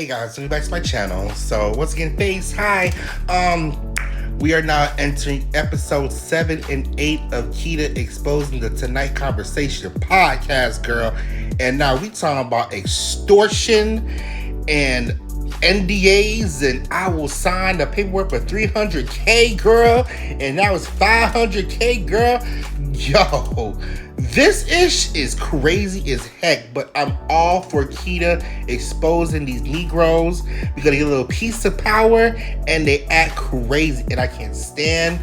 Hey guys, welcome back to my channel. So once again, hi. We are now entering episode 7 and 8 of Keita Exposing the Tonight Conversation podcast, girl. And now we talking about extortion and NDAs, and I will sign the paperwork for $300K, girl. And now it's $500K, girl. Yo, this ish is crazy as heck, but I'm all for Keita exposing these Negroes because they get a little piece of power and they act crazy. And I can't stand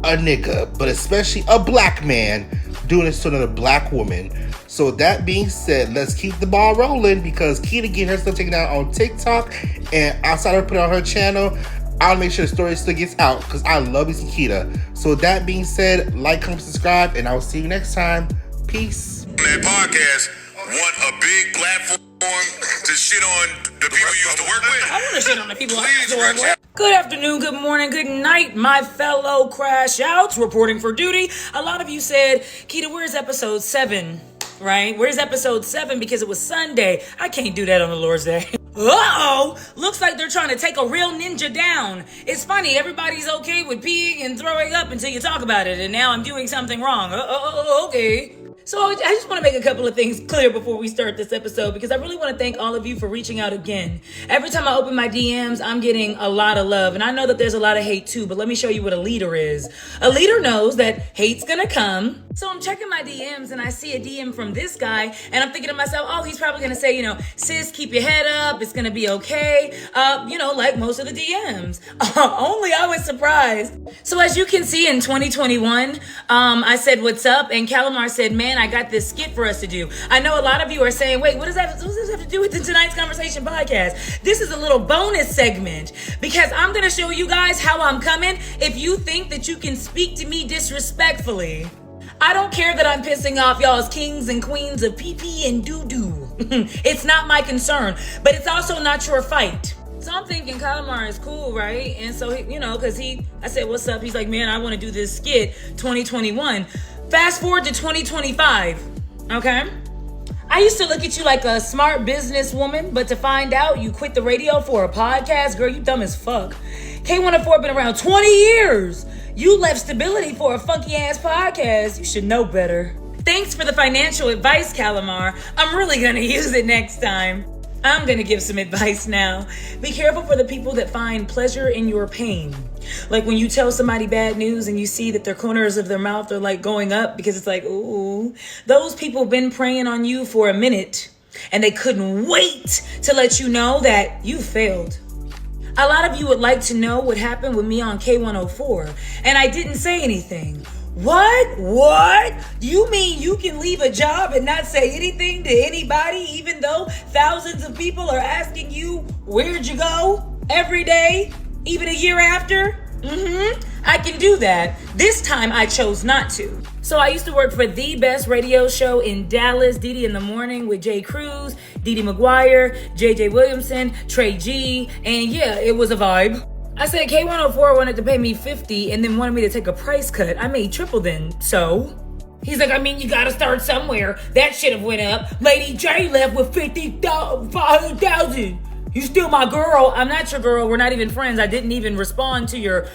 a nigga, but especially a black man, doing this to another black woman. So that being said, let's keep the ball rolling because Keita getting her stuff taken out on TikTok, and outside of putting it on her channel, I'll make sure the story still gets out because I love me some Keita. So that being said, like, comment, subscribe, and I will see you next time. Peace. That podcast want a big platform to shit on the people you used to work with. I want to shit on the people I used to work with. Good afternoon, good morning, good night, my fellow crash outs reporting for duty. A lot of you said, Keita, where's episode 7? Right? Where's episode 7? Because it was Sunday. I can't do that on the Lord's Day. Uh-oh! Looks like they're trying to take a real ninja down. It's funny, everybody's okay with peeing and throwing up until you talk about it, and now I'm doing something wrong. Okay. So I just want to make a couple of things clear before we start this episode, because I really want to thank all of you for reaching out again. Every time I open my DMs, I'm getting a lot of love, and I know that there's a lot of hate too, but let me show you what a leader is. A leader knows that hate's gonna come. So I'm checking my DMs and I see a DM from this guy, and I'm thinking to myself, oh, he's probably gonna say, sis, keep your head up, it's gonna be okay. Like most of the DMs. Only I was surprised. So as you can see in 2021, I said, what's up? And Calamar said, man, I got this skit for us to do. I know a lot of you are saying, wait, what does this have to do with the Tonight's Conversation podcast? This is a little bonus segment because I'm gonna show you guys how I'm coming if you think that you can speak to me disrespectfully. I don't care that I'm pissing off y'all's kings and queens of pee-pee and doo-doo. It's not my concern, but it's also not your fight. So I'm thinking Calamar is cool, right? And so, because I said, what's up? He's like, man, I want to do this skit 2021. Fast forward to 2025, okay? I used to look at you like a smart businesswoman, but to find out you quit the radio for a podcast, girl, you dumb as fuck. K104 been around 20 years. You left stability for a funky ass podcast. You should know better. Thanks for the financial advice, Calamar. I'm really gonna use it next time. I'm gonna give some advice now. Be careful for the people that find pleasure in your pain. Like when you tell somebody bad news and you see that their corners of their mouth are like going up because it's like, ooh, those people been preying on you for a minute and they couldn't wait to let you know that you failed. A lot of you would like to know what happened with me on K104, and I didn't say anything. What? You mean you can leave a job and not say anything to anybody, even though thousands of people are asking you, where'd you go? Every day, even a year after? I can do that. This time I chose not to. So I used to work for the best radio show in Dallas, Didi in the Morning with Jay Cruz, Didi McGuire, JJ Williamson, Trey G, and yeah, it was a vibe. I said K104 wanted to pay me $50 and then wanted me to take a price cut. I made triple then, so... He's like, you gotta start somewhere. That should have went up. Lady J left with $500,000. You still my girl. I'm not your girl. We're not even friends. I didn't even respond to your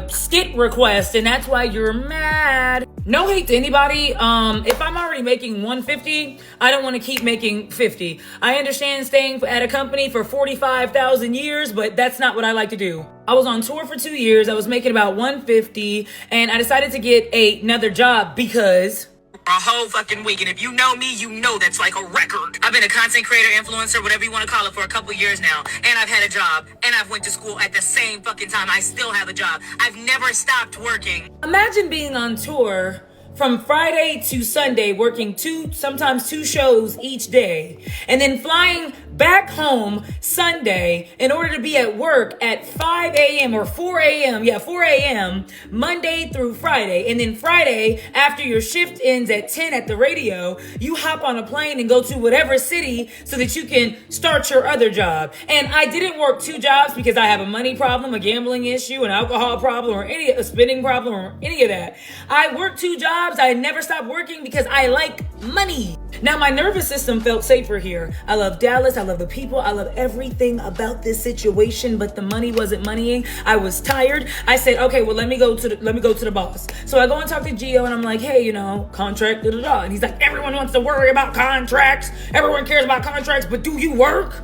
skit request, and that's why you're mad. No hate to anybody. If I'm already making $150, I don't want to keep making $50. I understand staying at a company for 45,000 years, but that's not what I like to do. I was on tour for 2 years. I was making about $150, and I decided to get another job because... a whole fucking week. And if you know me, you know that's like a record. I've been a content creator, influencer, whatever you want to call it, for a couple years now. And I've had a job. And I've went to school at the same fucking time. I still have a job. I've never stopped working. Imagine being on tour from Friday to Sunday, working sometimes two shows each day, and then flying back home Sunday in order to be at work at 5 a.m. or 4 a.m. 4 a.m. Monday through Friday. And then Friday, after your shift ends at 10 at the radio, you hop on a plane and go to whatever city so that you can start your other job. And I didn't work 2 jobs because I have a money problem, a gambling issue, an alcohol problem, or a spending problem, or any of that. I worked 2 jobs jobs. I never stopped working because I like money. Now, my nervous system felt safer here. I love Dallas. I love the people. I love everything about this situation, but the money wasn't moneying. I was tired. I said, okay, well, let me go to the boss. So I go and talk to Gio, and I'm like, hey, contract, da da da. And he's like, everyone wants to worry about contracts. Everyone cares about contracts, but do you work?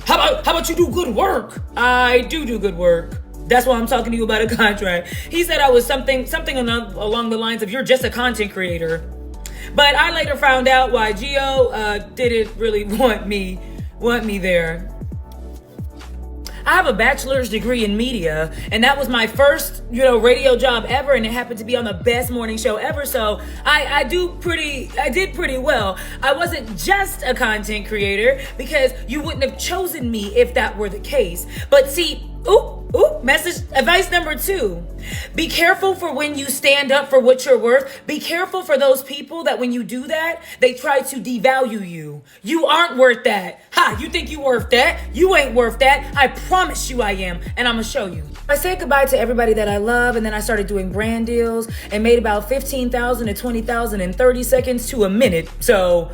How about you do good work? I do good work. That's why I'm talking to you about a contract. He said I was something along the lines of, you're just a content creator. But I later found out why Gio didn't really want me there. I have a bachelor's degree in media, and that was my first, radio job ever, and it happened to be on the best morning show ever. So I did pretty well. I wasn't just a content creator because you wouldn't have chosen me if that were the case. But see, advice number 2. Be careful for when you stand up for what you're worth. Be careful for those people that when you do that, they try to devalue you. You aren't worth that. You think you worth that? You ain't worth that. I promise you I am, and I'm gonna show you. I said goodbye to everybody that I love, and then I started doing brand deals and made about $15,000 to $20,000 in 30 seconds to a minute. So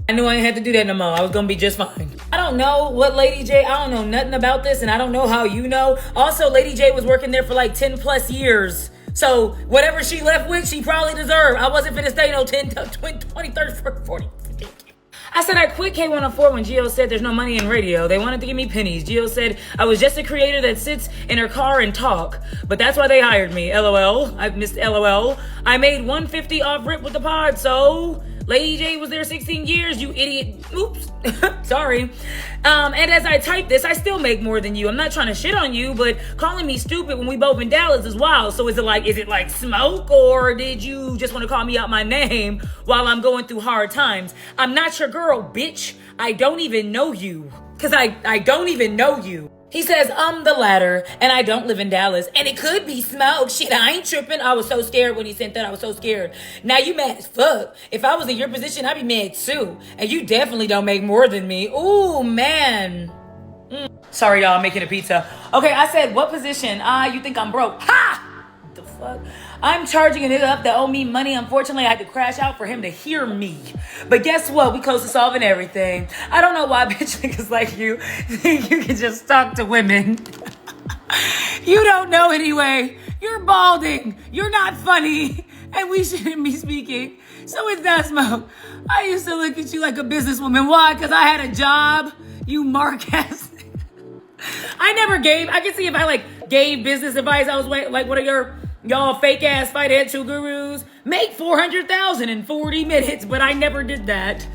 I knew I didn't have to do that no more. I was gonna be just fine. I don't know what Lady J, I don't know nothing about this, and I don't know how you know. Also, Lady J was working there for like 10 plus years. So whatever she left with, she probably deserved. I wasn't finna stay no 10, 20, 30, 40, 50. I said I quit K104 when Gio said there's no money in radio. They wanted to give me pennies. Gio said I was just a creator that sits in her car and talk. But that's why they hired me. LOL. I missed LOL. I made $150 off rip with the pod, so Lady J was there 16 years, you idiot. Oops. Sorry. And as I type this, I still make more than you. I'm not trying to shit on you, but calling me stupid when we both in Dallas is wild. So is it like smoke, or did you just want to call me out my name while I'm going through hard times? I'm not your girl, bitch. I don't even know you. Cause I don't even know you. He says, I'm the latter, and I don't live in Dallas. And it could be smoke. Shit, I ain't tripping. I was so scared when he sent that. I was so scared. Now you mad as fuck. If I was in your position, I'd be mad too. And you definitely don't make more than me. Ooh, man. Sorry, y'all, I'm making a pizza. Okay, I said, what position? You think I'm broke? Ha! What the fuck? I'm charging a nigga up that owe me money. Unfortunately, I had to crash out for him to hear me. But guess what? We close to solving everything. I don't know why bitch niggas like you think you can just talk to women. You don't know anyway. You're balding. You're not funny. And we shouldn't be speaking. So it's not smoke. I used to look at you like a businesswoman. Why? Because I had a job. You mark ass. I never gave. I can see if I gave business advice. I was like one of y'all fake ass financial gurus. Make $400,000 in 40 minutes, but I never did that.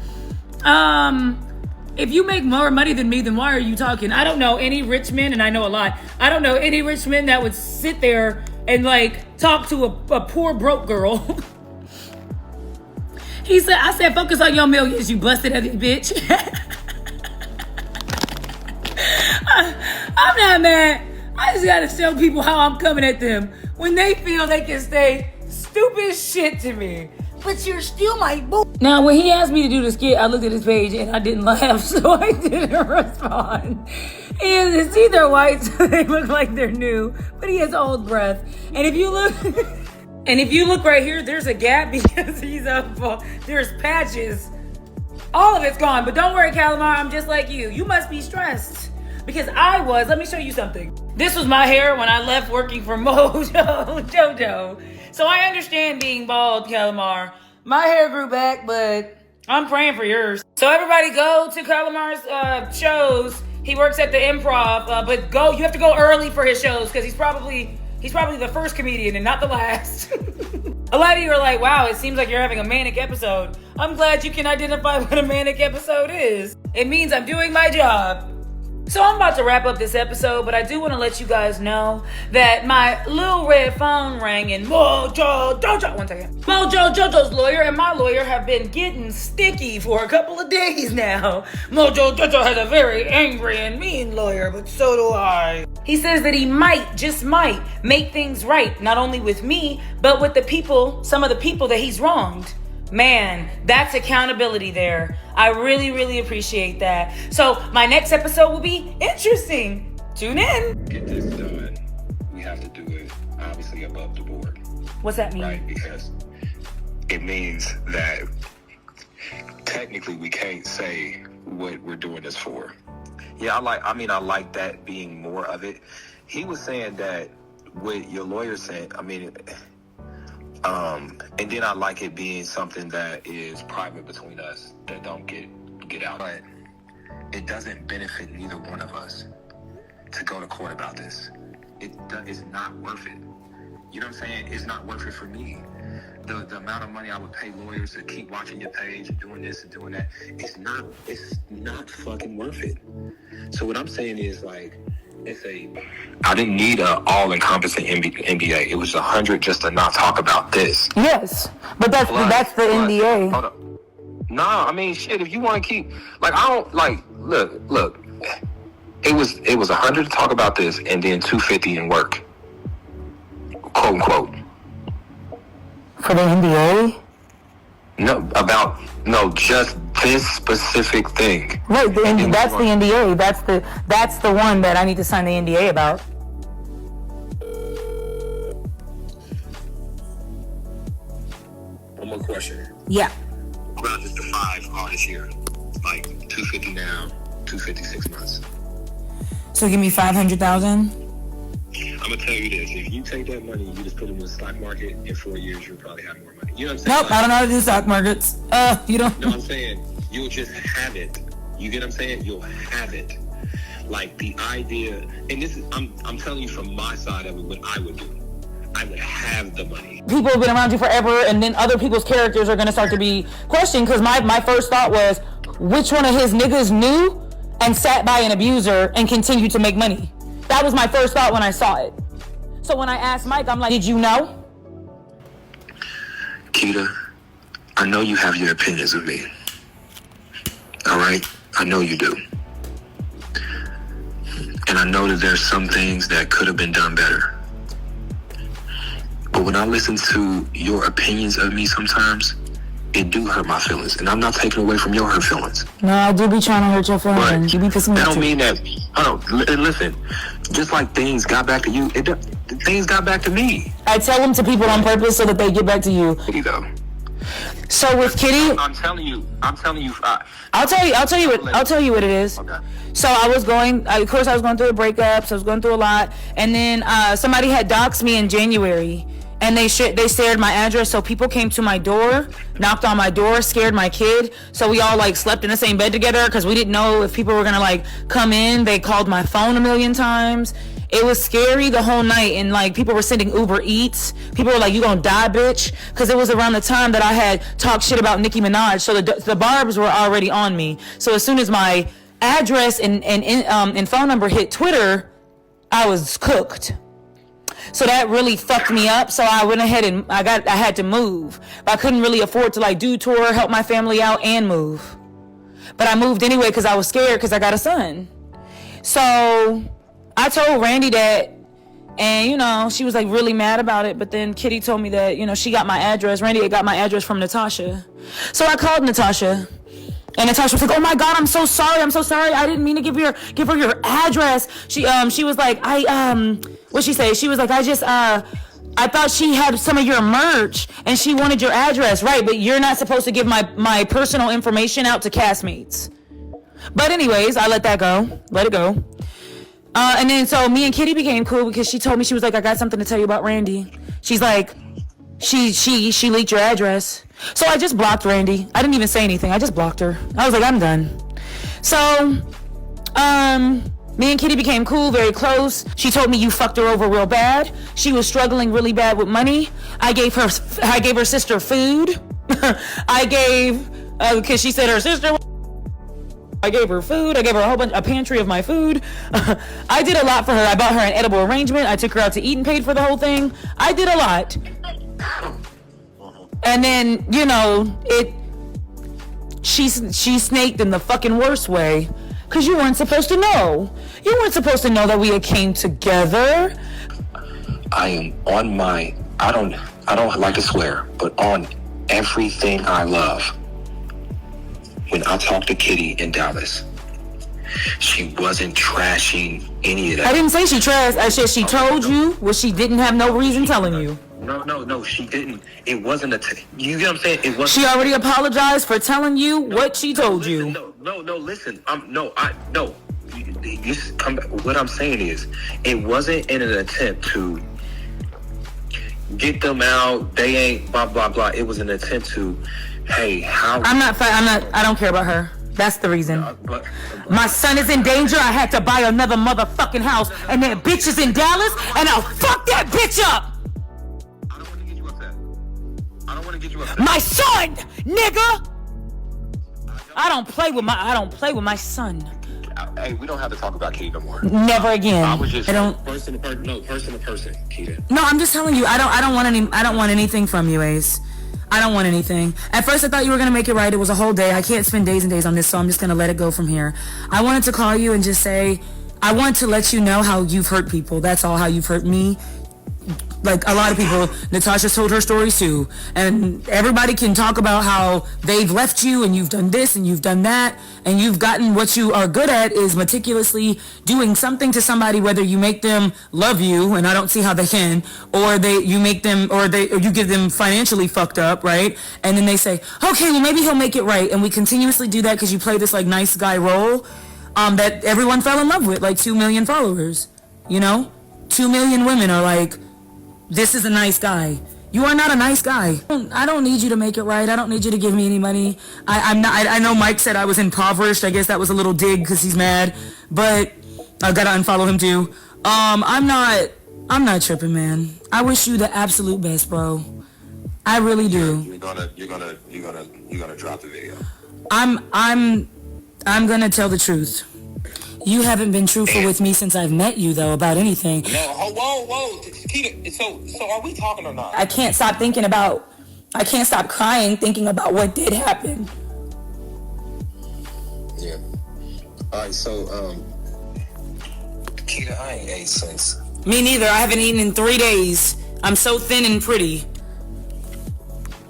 If you make more money than me, then why are you talking? I don't know any rich men, and I know a lot. I don't know any rich men that would sit there and talk to a poor broke girl. I said, focus on your millions, you busted heavy bitch. I'm not mad. I just gotta show people how I'm coming at them when they feel they can say stupid shit to me. But you're still my boo. Now, when he asked me to do the skit, I looked at his page and I didn't laugh, so I didn't respond. And his teeth are white, so they look like they're new, but he has old breath. And if you look right here, there's a gap because he's up. There's patches. All of it's gone, but don't worry, Calamar, I'm just like you. You must be stressed. Because let me show you something. This was my hair when I left working for Jojo. So I understand being bald, Calamar. My hair grew back, but I'm praying for yours. So everybody go to Calamar's shows. He works at the Improv, but you have to go early for his shows because he's probably the first comedian and not the last. A lot of you are like, wow, it seems like you're having a manic episode. I'm glad you can identify what a manic episode is. It means I'm doing my job. So I'm about to wrap up this episode, but I do want to let you guys know that my little red phone rang and Mojo Jojo's lawyer and my lawyer have been getting sticky for a couple of days now. Mojo Jojo has a very angry and mean lawyer, but so do I. He says that he just might, make things right, not only with me, but with some of the people that he's wronged. Man, that's accountability there. I really, really appreciate that. So my next episode will be interesting. Tune in. Get this done. We have to do it, obviously, above the board. What's that mean? Right, because it means that technically we can't say what we're doing this for. Yeah, I like that being more of it. He was saying that what your lawyer said, and then I like it being something that is private between us, that don't get out. But it doesn't benefit neither one of us to go to court about this. It's not worth it. You know what I'm saying? It's not worth it for me. The amount of money I would pay lawyers to keep watching your page and doing this and doing that, it's not fucking worth it. So what I'm saying is, like, I didn't need an all-encompassing NDA. It was 100 just to not talk about this. Yes, but that's the NDA. Hold up. Nah, I mean, shit, if you want to keep, like, I don't, like, look, it was 100 to talk about this and then 250 in work. Quote unquote. For the NDA? No, just this specific thing. Right, that's the NDA. That's the one that I need to sign the NDA about. One more question. Yeah. About just the 5 all this year. Like 250 now, 256 months. So give me 500,000? I'm gonna tell you this: if you take that money, you just put it in the stock market. In 4 years, you'll probably have more money. You know what I'm saying? Nope, I don't know how to do stock markets. You don't. No, I'm saying you'll just have it. You get what I'm saying? You'll have it. Like the idea, and this is I'm telling you from my side of it, what I would do. I would have the money. People have been around you forever, and then other people's characters are gonna start to be questioned. Because my first thought was, which one of his niggas knew and sat by an abuser and continued to make money? That was my first thought when I saw it. So when I asked Mike, I'm like, did you know? Keita, I know you have your opinions of me. All right? I know you do. And I know that there's some things that could have been done better. But when I listen to your opinions of me sometimes, it do hurt my feelings. And I'm not taking away from your hurt feelings. No, I do be trying to hurt your feelings. You be pissing me off. That don't mean that. And listen, just like things got back to you, things got back to me. I tell them to people on purpose so that they get back to you. Though. So with Kitty, I'm telling you. I'll tell you what it is. Okay. So I was going through a breakup, so I was going through a lot, and then somebody had doxed me in January. And they shared my address, so people came to my door, knocked on my door, scared my kid. So we all like slept in the same bed together because we didn't know if people were gonna like come in. They called my phone a million times. It was scary the whole night, and like people were sending Uber Eats. People were like, "You gonna die, bitch?" Because it was around the time that I had talked shit about Nicki Minaj, so the barbs were already on me. So as soon as my address and phone number hit Twitter, I was cooked. So that really fucked me up. So I went ahead and I had to move. But I couldn't really afford to like do tour, help my family out, and move. But I moved anyway because I was scared because I got a son. So I told Randy that, and you know, she was like really mad about it. But then Kitty told me that, you know, she got my address. Randy had got my address from Natasha. So I called Natasha. And Natasha was like, "Oh my God, I'm so sorry. I didn't mean to give her your address." She was like, what'd she say? She was like, I thought she had some of your merch and she wanted your address. Right, but you're not supposed to give my personal information out to castmates. But anyways, I let it go. And then so me and Kitty became cool because she told me, she was like, "I got something to tell you about Randy." She's like, she leaked your address. So I just blocked Randy. I didn't even say anything. I just blocked her. I was like, I'm done. So, me and Kitty became cool, very close. She told me you fucked her over real bad. She was struggling really bad with money. I gave her sister food. Because she said her sister. I gave her food. I gave her a pantry of my food. I did a lot for her. I bought her an edible arrangement. I took her out to eat and paid for the whole thing. I did a lot. And then, you know, she snaked in the fucking worst way. Because you weren't supposed to know. You weren't supposed to know that we came together. I am on my, I don't like to swear, but on everything I love. When I talked to Kitty in Dallas, she wasn't trashing any of that. I didn't say she trashed. I said she told you what she didn't have no reason telling you. No, she didn't. It wasn't you get what I'm saying? It wasn't. She already apologized for telling you what she told you. No, listen. You come back. What I'm saying is, it wasn't in an attempt to get them out. They ain't blah blah blah. It was an attempt to, hey, how? I don't care about her. That's the reason. My son is in danger. I had to buy another motherfucking house, and that bitch is in Dallas, and I'll fuck that bitch up. I don't want to get you upset. My son, nigga. I don't play with my son. Hey, we don't have to talk about Keita no more. Never again. I was just person to person, Keita. No, I'm just telling you. I don't want anything from you, Ace. I don't want anything. At first, I thought you were going to make it right. It was a whole day. I can't spend days and days on this, so I'm just going to let it go from here. I wanted to call you and just say, I want to let you know how you've hurt people. That's all, how you've hurt me. Like, a lot of people, Natasha's told her stories too. And everybody can talk about how they've left you and you've done this and you've done that. And you've gotten what you are good at is meticulously doing something to somebody, whether you make them love you, and I don't see how they can, or you give them financially fucked up, right? And then they say, okay, well maybe he'll make it right. And we continuously do that because you play this like nice guy role that everyone fell in love with, like 2 million followers, you know? 2 million women are like, this is a nice guy. You are not a nice guy. I don't need you to make it right. I don't need you to give me any money. I know Mike said I was impoverished. I guess that was a little dig because he's mad, but I gotta unfollow him too. I'm not tripping, man. I wish you the absolute best, bro. I really do. You're gonna drop the video. I'm gonna tell the truth. You haven't been truthful with me since I've met you, though, about anything. No, whoa, Keita, so are we talking or not? I can't stop crying thinking about what did happen. Yeah. Alright, so, Keita, I ain't ate since. Me neither. I haven't eaten in 3 days. I'm so thin and pretty.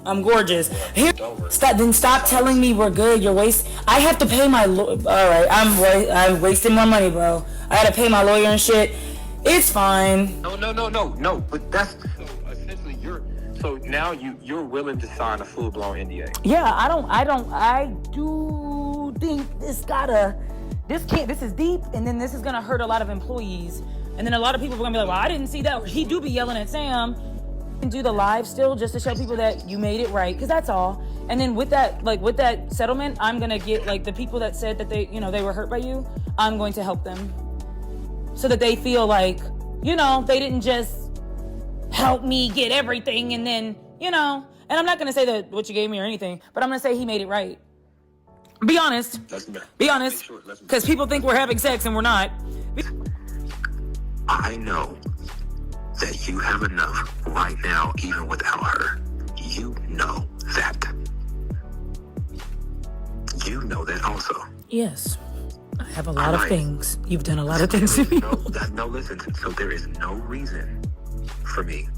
I'm gorgeous. Here, stop telling me we're good. I have to pay my alright, I'm wasting more money, bro. I gotta pay my lawyer and shit. It's fine. No. But that's essentially so now you're willing to sign a full-blown NDA. Yeah, I do think this is deep, and then this is gonna hurt a lot of employees. And then a lot of people are gonna be like, well, I didn't see that. He do be yelling at Sam. And do the live still just to show people that you made it right, because that's all. And then with that settlement, I'm gonna get like the people that said that they were hurt by you, I'm going to help them so that they feel like they didn't just help me get everything, and then and I'm not gonna say that what you gave me or anything, but I'm gonna say he made it right. Be honest, because people think we're having sex and we're not. I know that you have enough right now, even without her. You know that. You know that also. Yes. I have a lot of things. You've done a lot of things to me. No, listen. So there is no reason for me,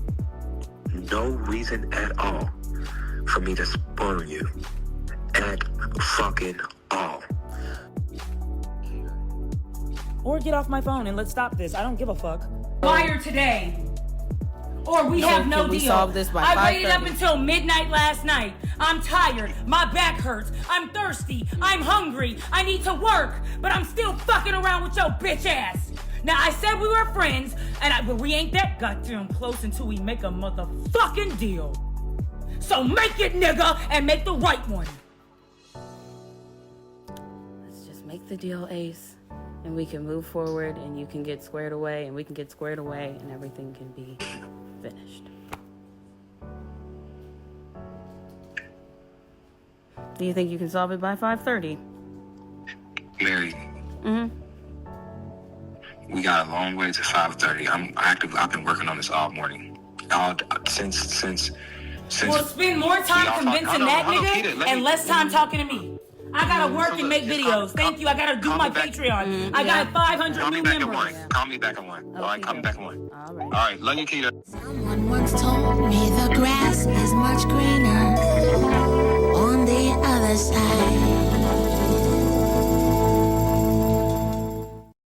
no reason at all for me to spoil you at fucking all. Or get off my phone and let's stop this. I don't give a fuck. Wire today. Or we have no deal. Solve this by I waited up until midnight last night. I'm tired. My back hurts. I'm thirsty. I'm hungry. I need to work. But I'm still fucking around with your bitch ass. Now, I said we were friends, but we ain't that goddamn close until we make a motherfucking deal. So make it, nigga, and make the right one. Let's just make the deal, Ace. And we can move forward, and you can get squared away, and we can get squared away, and everything can be finished. Do you think you can solve it by 5:30? Mary. We got a long way to 5:30. I've been working on this all morning. Since Well, spend more time convincing that nigga and less time talking to me. I gotta work and make videos. Thank you. I gotta do my Patreon. I got 500 new members. Call me back at 1. All right, call me back at 1. All right, love you, Keita. Someone once told me the grass is much greener on the other side.